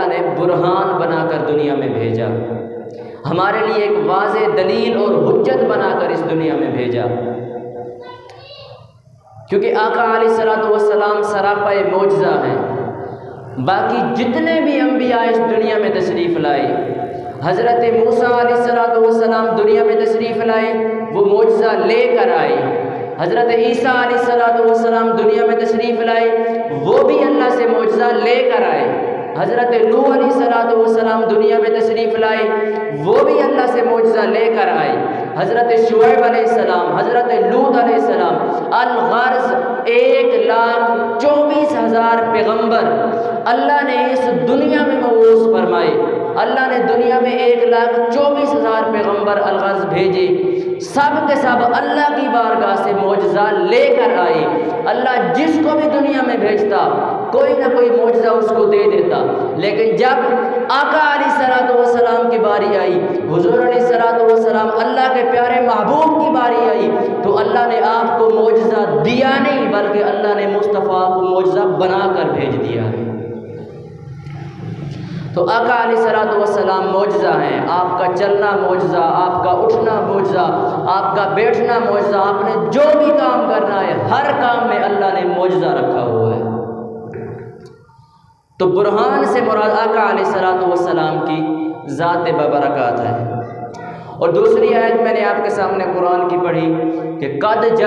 اللہ نے برہان بنا کر دنیا میں بھیجا، ہمارے لیے ایک واضح دلیل اور حجت بنا کر اس دنیا میں بھیجا، کیونکہ آقا علیہ الصلوۃ والسلام سراپا معجزہ ہیں۔ باقی جتنے بھی انبیاء اس دنیا میں تشریف لائے، حضرت موسیٰ علیہ الصلوۃ والسلام دنیا میں تشریف لائے، وہ معجزہ لے کر آئے۔ حضرت عیسیٰ علیہ الصلوۃ والسلام دنیا میں تشریف لائے، وہ بھی اللہ سے معجزہ لے کر آئے۔ حضرت نوح علیہ الصلوۃ والسلام دنیا میں تشریف لائے، وہ بھی اللہ سے معجزہ لے کر آئے۔ حضرت شعیب علیہ السلام، حضرت لوط علیہ السلام، الغرض 1,24,000 پیغمبر اللہ نے اس دنیا میں مبعوث فرمائے۔ اللہ نے دنیا میں 1,24,000 پیغمبر الغرض بھیجے، سب کے سب اللہ کی بارگاہ سے معجزہ لے کر آئے۔ اللہ جس کو بھی دنیا میں بھیجتا کوئی نہ کوئی معجزہ اس کو دے دیتا، لیکن جب آقا علیہ الصلوۃ والسلام کی باری آئی، حضور علیہ الصلوۃ والسلام اللہ کے پیارے محبوب کی باری آئی، تو اللہ نے آپ کو معجزہ دیا نہیں، بلکہ اللہ نے مصطفیٰ کو معجزہ بنا کر بھیج دیا ہے۔ تو آقا علیہ الصلوۃ والسلام معجزہ ہیں، آپ کا چلنا معجزہ، آپ کا اٹھنا معجزہ، آپ کا بیٹھنا معجزہ، آپ نے جو بھی کام کرنا ہے ہر کام میں اللہ نے معجزہ رکھا ہوا ہے۔ تو برہان سے مراد آقا علیہ الصلوۃ والسلام کی ذات ببرکات ہے۔ اور دوسری آیت میں نے آپ کے سامنے قرآن کی پڑھی کہ قد